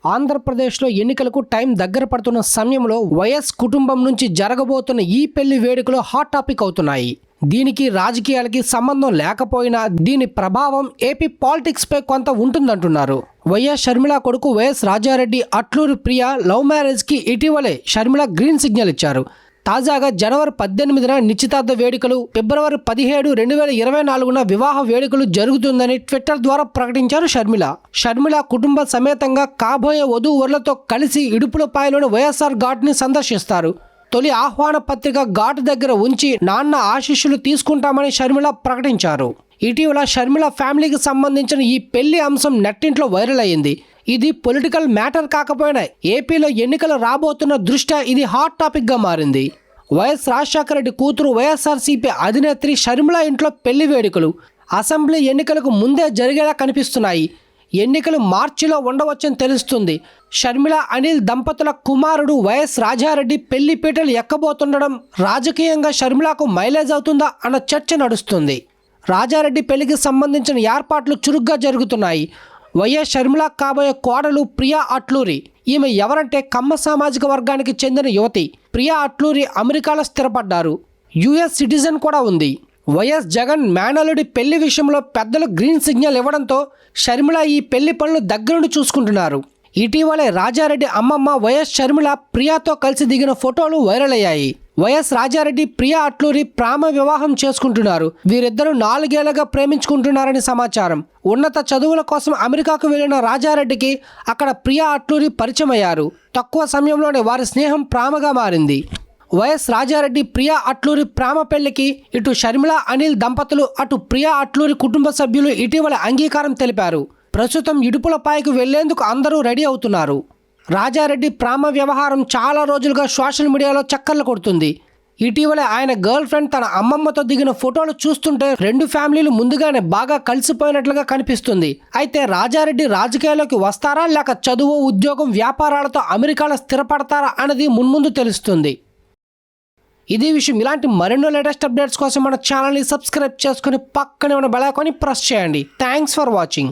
ఆంధ్రప్రదేశ్లో ఎన్నికలకు టైం దగ్గర పడుతున్న సమయంలో వైఎస్ కుటుంబం నుంచి జరగబోతున్న ఈ పెళ్లి వేడుకలు హాట్ టాపిక్ అవుతున్నాయి. దీనికి రాజకీయాలకి సంబంధం లేకపోయినా దీని ప్రభావం ఏపీ పాలిటిక్స్ పై కొంత ఉంటుందంటున్నారు. వైఎస్ షర్మిల కొడుకు వైఎస్ రాజారెడ్డి అట్లూరి ప్రియ లవ్ మ్యారేజ్ కి ఇటీవలే షర్మిల గ్రీన్ సిగ్నల్ ఇచ్చారు. తాజాగా జనవరి 18న నిశ్చితార్థ వేడుకలు, ఫిబ్రవరి 17, 2024న వివాహ వేడుకలు జరుగుతుందని ట్విట్టర్ ద్వారా ప్రకటించారు షర్మిల. షర్మిల కుటుంబ సమేతంగా కాబోయే వధూవరులతో కలిసి ఇడుపులపాయలోని వైఎస్ఆర్ ఘాట్ ని సందర్శిస్తారు. తొలి ఆహ్వాన పత్రిక ఘాట్ దగ్గర ఉంచి నాన్న ఆశీస్సులు తీసుకుంటామని షర్మిల ప్రకటించారు. ఇటీవల షర్మిల ఫ్యామిలీకి సంబంధించిన ఈ పెళ్లి అంశం నెట్టింట్లో వైరల్ అయ్యింది. ఇది పొలిటికల్ మ్యాటర్ కాకపోయినా ఏపీలో ఎన్నికలు రాబోతున్న దృష్ట్యా ఇది హాట్ టాపిక్ గా మారింది. వైఎస్ రాజశేఖర రెడ్డి కూతురు వైఎస్ఆర్సీపీ అధినేత్రి షర్మిల ఇంట్లో పెళ్లి వేడుకలు అసెంబ్లీ ఎన్నికలకు ముందే జరిగేలా కనిపిస్తున్నాయి. ఎన్నికలు మార్చిలో ఉండవచ్చని తెలుస్తుంది. షర్మిల అనిల్ దంపతుల కుమారుడు వైఎస్ రాజారెడ్డి పెళ్లి పీటలు ఎక్కబోతుండడం రాజకీయంగా షర్మిలకు మైలేజ్ అవుతుందా అన్న చర్చ నడుస్తుంది. రాజారెడ్డి పెళ్లికి సంబంధించిన ఏర్పాట్లు చురుగ్గా జరుగుతున్నాయి. వైఎస్ షర్మిల కాబోయే కోడలు ప్రియా అట్లూరి. ఈమె ఎవరంటే కమ్మ సామాజిక వర్గానికి చెందిన యువతి. ప్రియా అట్లూరి అమెరికాలో స్థిరపడ్డారు. యుఎస్ సిటిజన్ కూడా ఉంది. వైఎస్ జగన్ మేనల్లుడి పెళ్లి విషయంలో పెద్దలు గ్రీన్ సిగ్నల్ ఇవ్వడంతో షర్మిల ఈ పెళ్లి పనులు దగ్గరుండి చూసుకుంటున్నారు. ఇటీవలే రాజారెడ్డి అమ్మమ్మ వైఎస్ షర్మిల ప్రియాతో కలిసి దిగిన ఫోటోలు వైరల్ అయ్యాయి. వైఎస్ రాజారెడ్డి ప్రియా అట్లూరి ప్రేమ వివాహం చేసుకుంటున్నారు. వీరిద్దరూ 4 ఏళ్లుగా ప్రేమించుకుంటున్నారని సమాచారం. ఉన్నత చదువుల కోసం అమెరికాకు వెళ్లిన రాజారెడ్డికి అక్కడ ప్రియా అట్లూరి పరిచయం అయ్యారు. తక్కువ సమయంలోనే వారి స్నేహం ప్రేమగా మారింది. వైఎస్ రాజారెడ్డి ప్రియా అట్లూరి ప్రేమ పెళ్లికి ఇటు షర్మిల అనిల్ దంపతులు, అటు ప్రియా అట్లూరి కుటుంబ సభ్యులు ఇటీవల అంగీకారం తెలిపారు. ప్రస్తుతం ఇడుపులపాయకు వెళ్లేందుకు అందరూ రెడీ అవుతున్నారు. రాజారెడ్డి ప్రేమ వ్యవహారం చాలా రోజులుగా సోషల్ మీడియాలో చక్కర్లు కొడుతుంది. ఇటీవలే ఆయన గర్ల్ ఫ్రెండ్ తన అమ్మమ్మతో దిగిన ఫోటోలు చూస్తుంటే రెండు ఫ్యామిలీలు ముందుగానే బాగా కలిసిపోయినట్లుగా కనిపిస్తుంది. అయితే రాజారెడ్డి రాజకీయాల్లోకి వస్తారా, లేక చదువు, ఉద్యోగం, వ్యాపారాలతో అమెరికాలో స్థిరపడతారా అన్నది మున్ముందు తెలుస్తుంది. ఇదే విషయం. ఇలాంటి మరెన్నో లేటెస్ట్ అప్డేట్స్ కోసం మన ఛానల్ని సబ్స్క్రైబ్ చేసుకుని పక్కనే ఉన్న బెల్ ఐకాన్ని ప్రెస్ చేయండి. Thanks for watching.